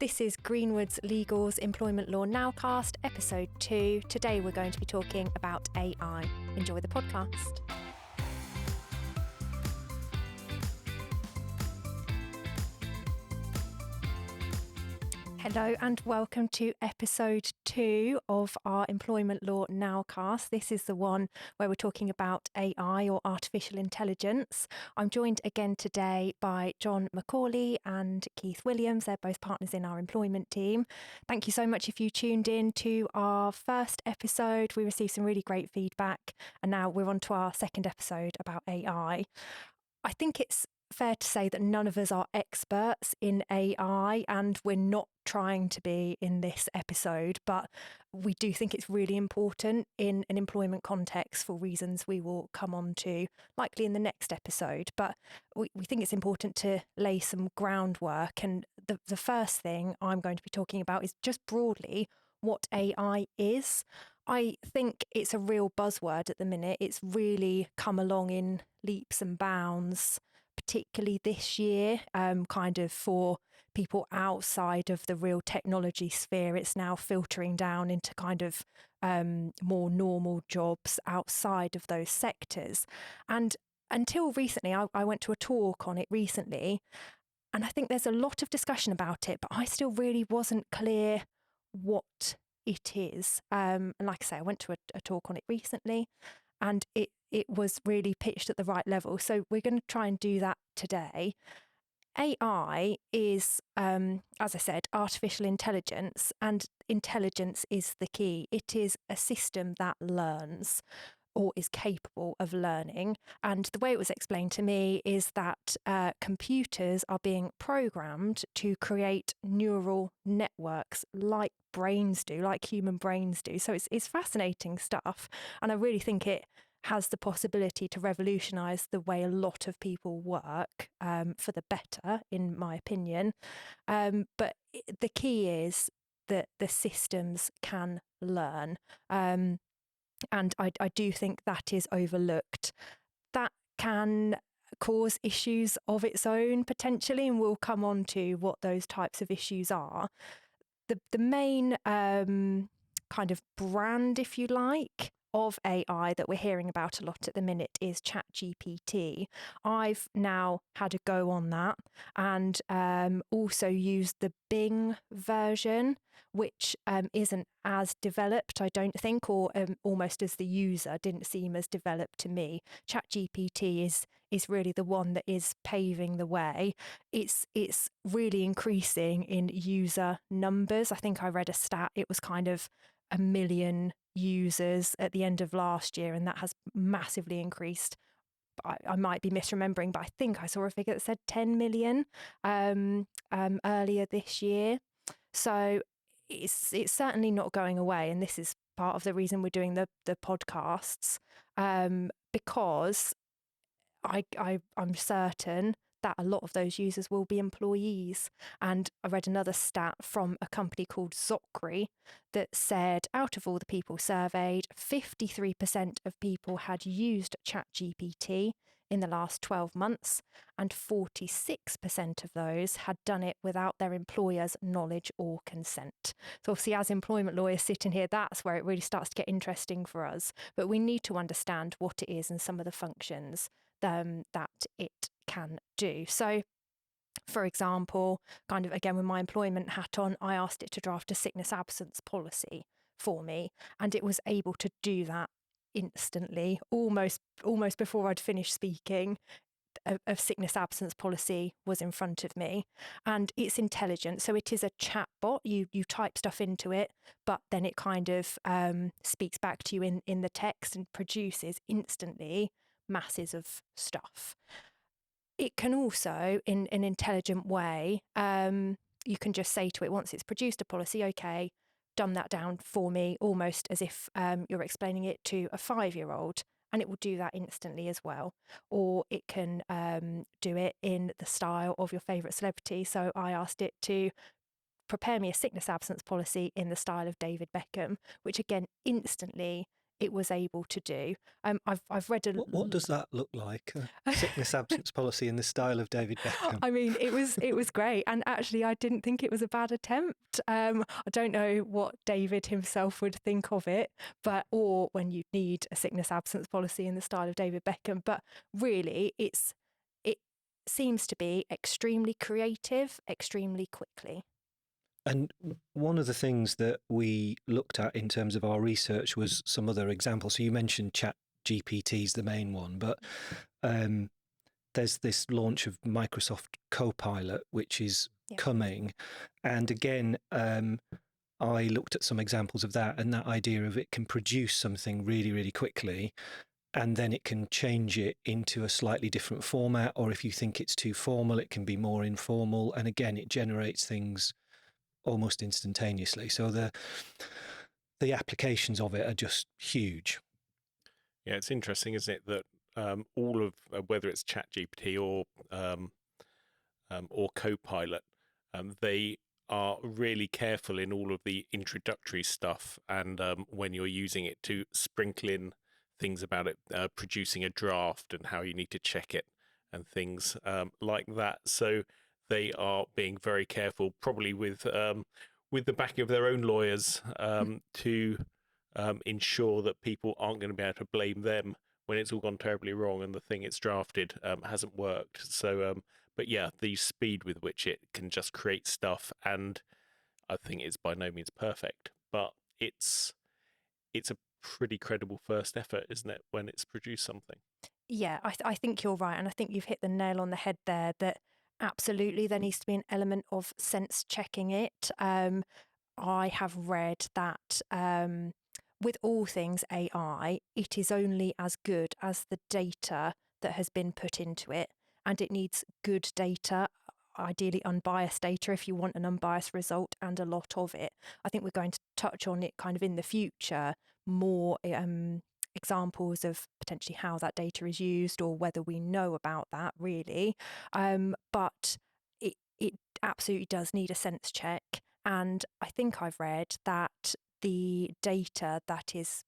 This is Greenwood's Legal's Employment Law Nowcast, episode 2. Today we're going to be talking about AI. Enjoy the podcast. Hello and welcome to episode 2 of our Employment Law Nowcast. This is the one where we're talking about AI or artificial intelligence. I'm joined again today by John Macaulay and Keith Williams. They're both partners in our employment team. Thank you so much if you tuned in to our first episode. We received some really great feedback and now we're on to our second episode about AI. I think it's fair to say that none of us are experts in AI and we're not trying to be in this episode, but we do think it's really important in an employment context for reasons we will come on to likely in the next episode. But we think it's important to lay some groundwork. And the first thing I'm going to be talking about is just broadly what AI is. I think it's a real buzzword at the minute. It's really come along in leaps and bounds, particularly this year, kind of for people outside of the real technology sphere. It's now filtering down into kind of more normal jobs outside of those sectors. And until recently, I went to a talk on it recently, and I think there's a lot of discussion about it, but I still really wasn't clear what it is. And like I say, I went to a talk on it recently, and it was really pitched at the right level. So we're going to try and do that today. AI is, as I said, artificial intelligence, and intelligence is the key. It is a system that learns or is capable of learning. And the way it was explained to me is that computers are being programmed to create neural networks like brains do, like human brains do. So it's fascinating stuff. And I really think it has the possibility to revolutionise the way a lot of people work for the better, in my opinion. But the key is that the systems can learn. And I do think that is overlooked. That can cause issues of its own potentially, and we'll come on to what those types of issues are. The main kind of brand, if you like, of AI that we're hearing about a lot at the minute is ChatGPT. I've now had a go on that and also used the Bing version, which isn't as developed, I don't think, or almost as the user didn't seem as developed to me. ChatGPT is really the one that is paving the way. It's really increasing in user numbers. I think I read a stat, it was kind of 1 million users at the end of last year, and that has massively increased. I might be misremembering, but I think I saw a figure that said 10 million earlier this year. So it's certainly not going away, and this is part of the reason we're doing the podcasts, because I'm certain that a lot of those users will be employees. And I read another stat from a company called Zocri that said out of all the people surveyed, 53% of people had used ChatGPT in the last 12 months, and 46% of those had done it without their employer's knowledge or consent. So obviously, as employment lawyers sitting here, that's where it really starts to get interesting for us. But we need to understand what it is and some of the functions that it can do. So, for example, kind of again with my employment hat on, I asked it to draft a sickness absence policy for me, and it was able to do that instantly, almost before I'd finished speaking. A sickness absence policy was in front of me, and it's intelligent. So it is a chat bot. You type stuff into it, but then it kind of speaks back to you in the text and produces instantly masses of stuff. It can also, in an intelligent way, you can just say to it, once it's produced a policy, okay, dumb that down for me, almost as if you're explaining it to a 5-year-old, and it will do that instantly as well. Or it can do it in the style of your favourite celebrity. So I asked it to prepare me a sickness absence policy in the style of David Beckham, which again instantly it was able to do. I've read a. What does that look like? A sickness absence policy in the style of David Beckham. I mean, it was great, and actually, I didn't think it was a bad attempt. I don't know what David himself would think of it, or when you need a sickness absence policy in the style of David Beckham. But really, it seems to be extremely creative, extremely quickly. And one of the things that we looked at in terms of our research was some other examples. So you mentioned ChatGPT is the main one, but there's this launch of Microsoft Copilot, which is coming. And again, I looked at some examples of that, and that idea of it can produce something really, really quickly, and then it can change it into a slightly different format, or if you think it's too formal, it can be more informal. And again, it generates things almost instantaneously. So the applications of it are just huge. Yeah, it's interesting, isn't it, that all of whether it's ChatGPT or Copilot, they are really careful in all of the introductory stuff, and when you're using it to sprinkle in things about it, producing a draft and how you need to check it and things like that. So they are being very careful, probably with the backing of their own lawyers, to ensure that people aren't going to be able to blame them when it's all gone terribly wrong and the thing it's drafted hasn't worked. So, but yeah, the speed with which it can just create stuff, and I think it's by no means perfect, but it's a pretty credible first effort, isn't it, when it's produced something? Yeah, I think you're right. And I think you've hit the nail on the head there, that absolutely there needs to be an element of sense checking it. I have read that with all things AI, it is only as good as the data that has been put into it. And it needs good data, ideally unbiased data, if you want an unbiased result, and a lot of it. I think we're going to touch on it kind of in the future, more examples of potentially how that data is used, or whether we know about that really. But it absolutely does need a sense check. And I think I've read that the data that is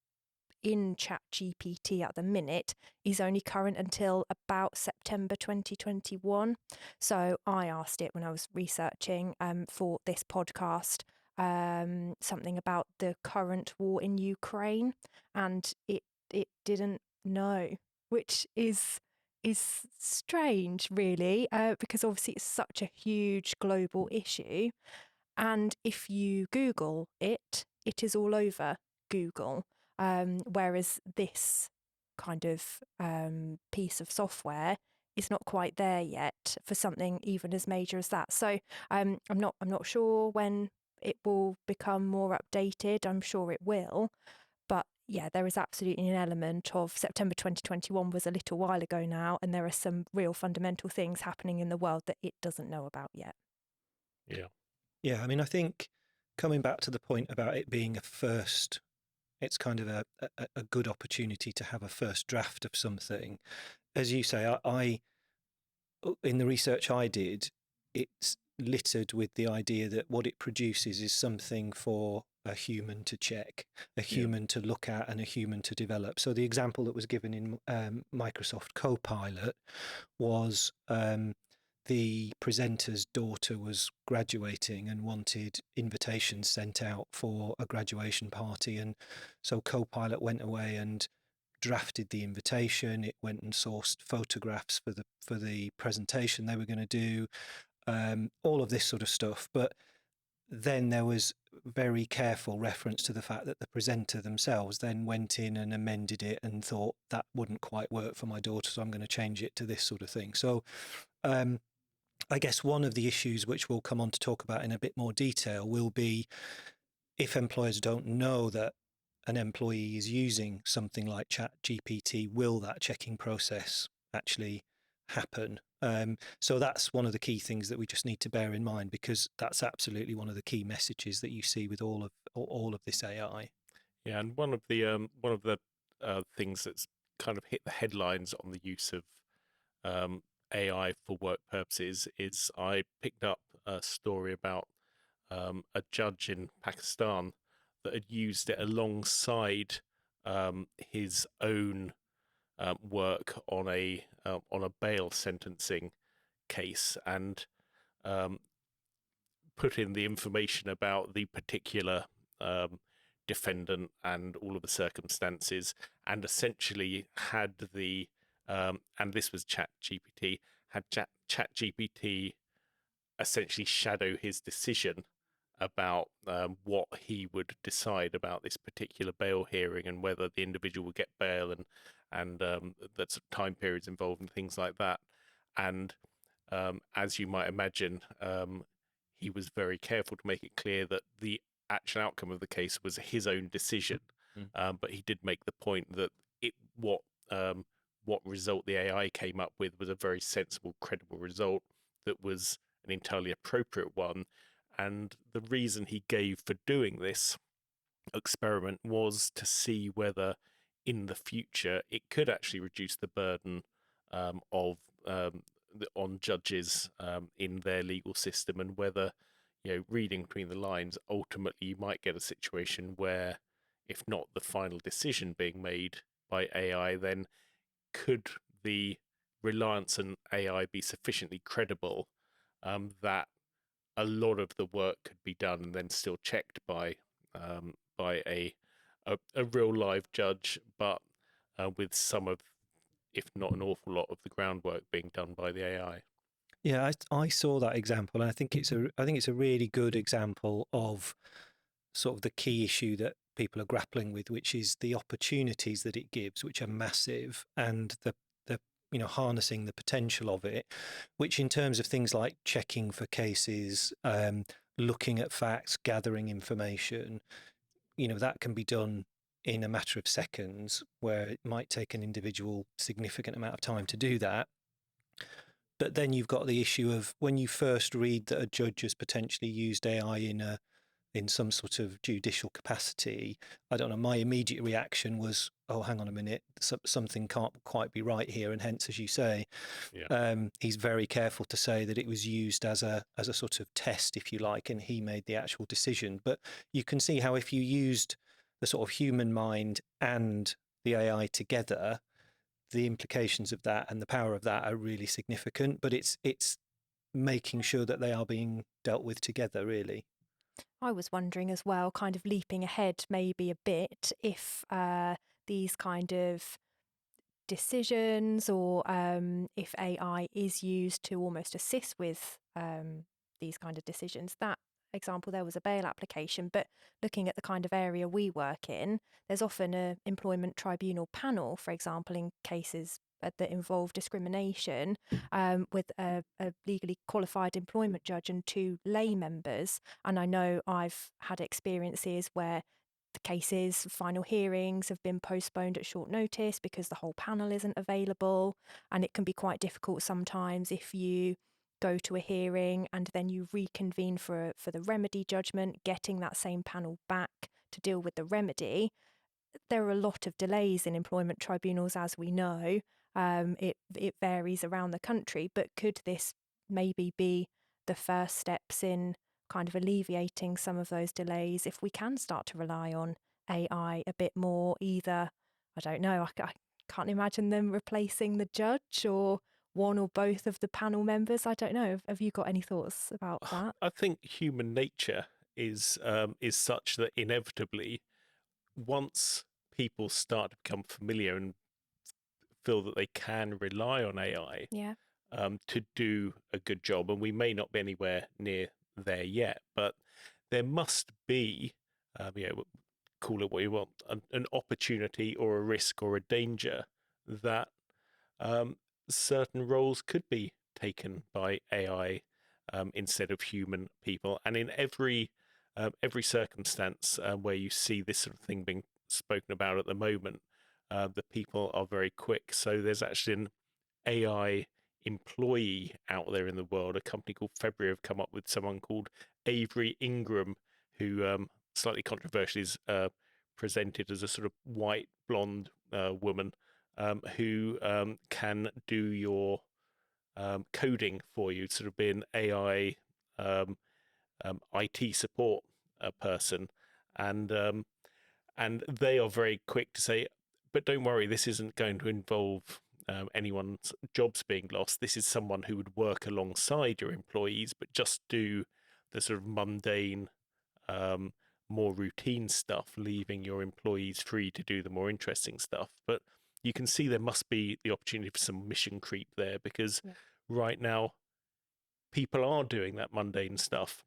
in ChatGPT at the minute is only current until about September 2021. So I asked it when I was researching for this podcast something about the current war in Ukraine, and it didn't know, which is strange, really, because obviously it's such a huge global issue. And if you Google it, it is all over Google. Whereas this kind of piece of software is not quite there yet for something even as major as that. So I'm not sure when it will become more updated. I'm sure it will. But yeah, there is absolutely an element of September 2021 was a little while ago now, and there are some real fundamental things happening in the world that it doesn't know about yet. Yeah. Yeah, I mean, I think coming back to the point about it being a first, it's kind of a good opportunity to have a first draft of something. As you say, I in the research I did, it's littered with the idea that what it produces is something for a human to check, a human to look at, and a human to develop. So the example that was given in Microsoft Copilot was the presenter's daughter was graduating and wanted invitations sent out for a graduation party. And so Copilot went away and drafted the invitation. It went and sourced photographs for the presentation they were going to do, all of this sort of stuff. But then there was very careful reference to the fact that the presenter themselves then went in and amended it and thought that wouldn't quite work for my daughter, so I'm going to change it to this sort of thing. So I guess one of the issues which we'll come on to talk about in a bit more detail will be if employers don't know that an employee is using something like ChatGPT, will that checking process actually happen? So that's one of the key things that we just need to bear in mind, because that's absolutely one of the key messages that you see with all of this AI. Yeah, and one of the things that's kind of hit the headlines on the use of AI for work purposes is I picked up a story about a judge in Pakistan that had used it alongside his own work on a bail sentencing case, and um, put in the information about the particular defendant and all of the circumstances, and essentially had the and this was ChatGPT, had ChatGPT essentially shadow his decision about what he would decide about this particular bail hearing and whether the individual would get bail, and that's time periods involved and things like that. And as you might imagine, he was very careful to make it clear that the actual outcome of the case was his own decision. But he did make the point that what result the AI came up with was a very sensible, credible result that was an entirely appropriate one. And the reason he gave for doing this experiment was to see whether in the future it could actually reduce the burden on judges in their legal system, and whether, reading between the lines, ultimately you might get a situation where, if not the final decision being made by AI, then could the reliance on AI be sufficiently credible that a lot of the work could be done and then still checked by a real live judge, but with some of, if not an awful lot of the groundwork being done by the AI. Yeah, I saw that example, and I think it's a really good example of sort of the key issue that people are grappling with, which is the opportunities that it gives, which are massive, and the harnessing the potential of it, which in terms of things like checking for cases, looking at facts, gathering information, that can be done in a matter of seconds, where it might take an individual significant amount of time to do that. But then you've got the issue of when you first read that a judge has potentially used AI in some sort of judicial capacity. I don't know, my immediate reaction was, oh, hang on a minute, something can't quite be right here. And hence, as you say, he's very careful to say that it was used as a sort of test, if you like, and he made the actual decision. But you can see how if you used the sort of human mind and the AI together, the implications of that and the power of that are really significant. But it's making sure that they are being dealt with together, really. I was wondering as well, kind of leaping ahead maybe a bit, if these kind of decisions, or if AI is used to almost assist with these kind of decisions. That example there was a bail application, but looking at the kind of area we work in, there's often an employment tribunal panel, for example, in cases that involve discrimination, with a legally qualified employment judge and 2 lay members. And I know I've had experiences where the cases, final hearings have been postponed at short notice because the whole panel isn't available. And it can be quite difficult sometimes if you go to a hearing and then you reconvene for the remedy judgment, getting that same panel back to deal with the remedy. There are a lot of delays in employment tribunals, as we know. It varies around the country, but could this maybe be the first steps in kind of alleviating some of those delays if we can start to rely on AI a bit more? Either, I don't know, I can't imagine them replacing the judge or one or both of the panel members. I don't know. Have you got any thoughts about that? I think human nature is such that inevitably, once people start to become familiar and feel that they can rely on AI Yeah. to do a good job, and we may not be anywhere near there yet, but there must be, call it what you want, an opportunity or a risk or a danger that certain roles could be taken by AI instead of human people. And in every circumstance where you see this sort of thing being spoken about at the moment, the people are very quick. So there's actually an AI employee out there in the world. A company called February have come up with someone called Avery Ingram, who slightly controversially is presented as a sort of white blonde woman who can do your coding for you, sort of be an AI IT support person. And And they are very quick to say, but don't worry, this isn't going to involve anyone's jobs being lost. This is someone who would work alongside your employees, but just do the sort of mundane, more routine stuff, leaving your employees free to do the more interesting stuff. But you can see there must be the opportunity for some mission creep there, because right now people are doing that mundane stuff.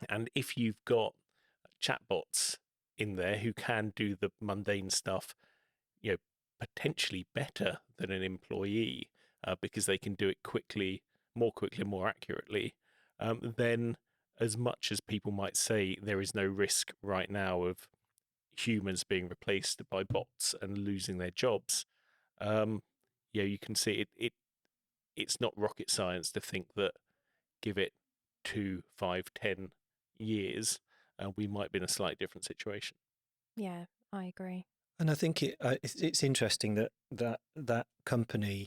And if you've got chatbots in there who can do the mundane stuff, potentially better than an employee, because they can do it quickly, more accurately, then as much as people might say there is no risk right now of humans being replaced by bots and losing their jobs, you can see it's not rocket science to think that give it 2, 5, 10 years, we might be in a slightly different situation. Yeah, I agree. And I think it's interesting that company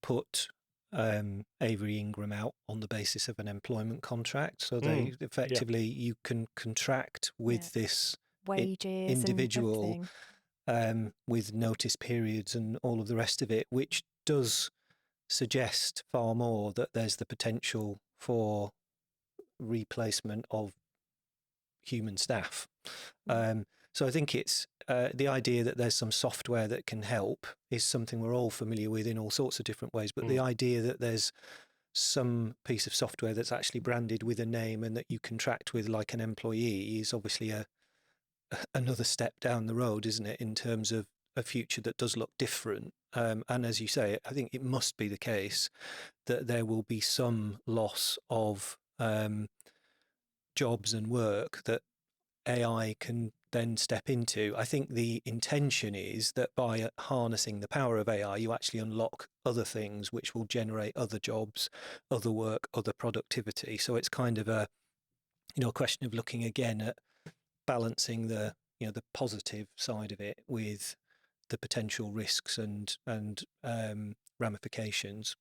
put Avery Ingram out on the basis of an employment contract. So they effectively, you can contract with this wages individual and with notice periods and all of the rest of it, which does suggest far more that there's the potential for replacement of human staff. So I think it's the idea that there's some software that can help is something we're all familiar with in all sorts of different ways. But the idea that there's some piece of software that's actually branded with a name and that you contract with like an employee is obviously another step down the road, isn't it, in terms of a future that does look different. And as you say, I think it must be the case that there will be some loss of jobs and work that AI can then step into. I think the intention is that by harnessing the power of AI, you actually unlock other things which will generate other jobs, other work, other productivity. So it's kind of a question of looking again at balancing the positive side of it with the potential risks and ramifications.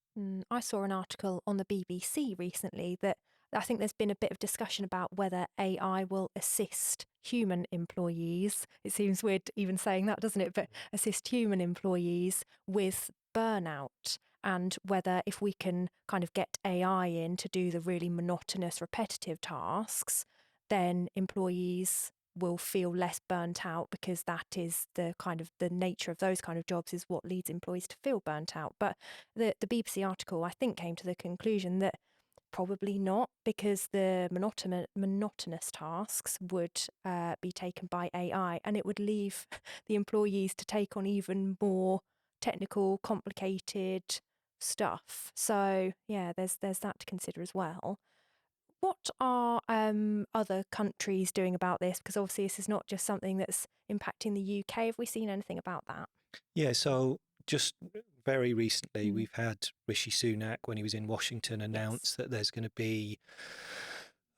I saw an article on the BBC recently that I think there's been a bit of discussion about whether AI will assist human employees. It seems weird even saying that, doesn't it? But assist human employees with burnout, and whether if we can kind of get AI in to do the really monotonous, repetitive tasks, then employees will feel less burnt out, because that is the kind of the nature of those kind of jobs is what leads employees to feel burnt out. But the BBC article, I think, came to the conclusion that probably not, because the monotonous tasks would be taken by AI, and it would leave the employees to take on even more technical, complicated stuff. So yeah, there's that to consider as well. What are other countries doing about this? Because obviously this is not just something that's impacting the UK. Have we seen anything about that? Yeah, so just very recently, we've had Rishi Sunak, when he was in Washington, announce that there's going to be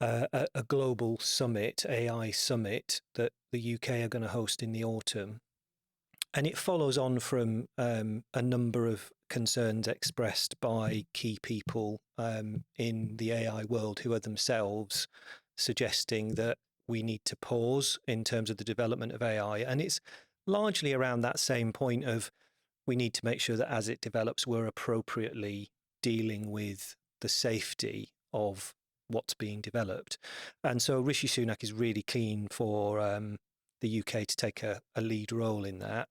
a global summit, AI summit, that the UK are going to host in the autumn. And it follows on from a number of concerns expressed by key people in the AI world who are themselves suggesting that we need to pause in terms of the development of AI. And it's largely around that same point of we need to make sure that as it develops, we're appropriately dealing with the safety of what's being developed. And so Rishi Sunak is really keen for the UK to take a lead role in that.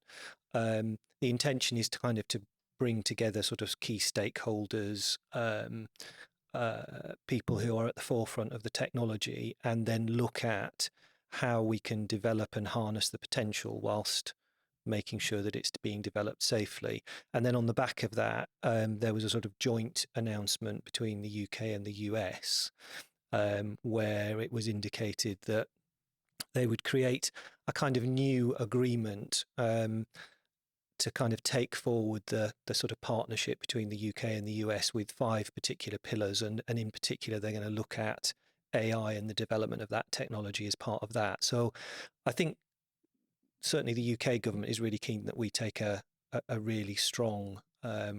The intention is to kind of to bring together sort of key stakeholders, people who are at the forefront of the technology, and then look at how we can develop and harness the potential whilst making sure that it's being developed safely. And then on the back of that, there was a sort of joint announcement between the UK and the US, where it was indicated that they would create a kind of new agreement to kind of take forward the sort of partnership between the UK and the US with 5 particular pillars. And in particular, they're going to look at AI and the development of that technology as part of that. So I think certainly the UK government is really keen that we take a really strong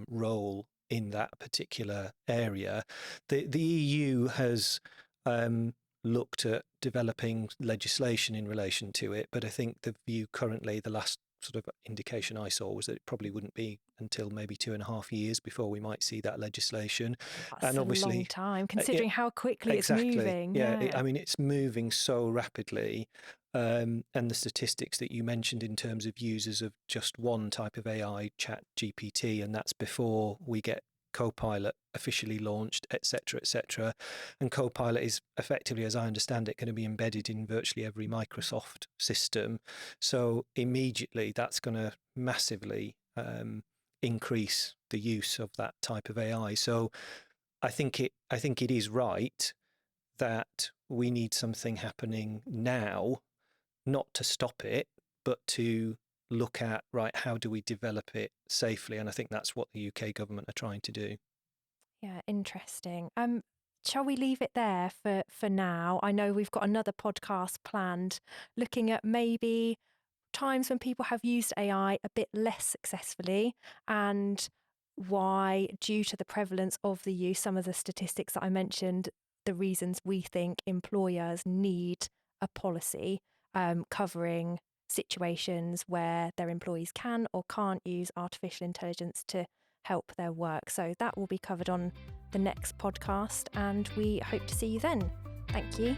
role in that particular area. The EU has looked at developing legislation in relation to it. But I think the view currently, the last sort of indication I saw, was that it probably wouldn't be until maybe 2.5 years before we might see that legislation. That's And a obviously, long time, considering how quickly exactly, it's moving. I mean, it's moving so rapidly. And the statistics that you mentioned in terms of users of just one type of AI, ChatGPT, and that's before we get Copilot officially launched, etc., etc. And Copilot is effectively, as I understand it, going to be embedded in virtually every Microsoft system. So immediately, that's going to massively increase the use of that type of AI. So I think it is right that we need something happening now, not to stop it, but to look at, right, how do we develop it safely? And I think that's what the UK government are trying to do. Yeah, interesting. Shall we leave it there for now? I know we've got another podcast planned looking at maybe times when people have used AI a bit less successfully, and why, due to the prevalence of the use, some of the statistics that I mentioned, the reasons we think employers need a policy covering situations where their employees can or can't use artificial intelligence to help their work. So that will be covered on the next podcast, and we hope to see you then. Thank you.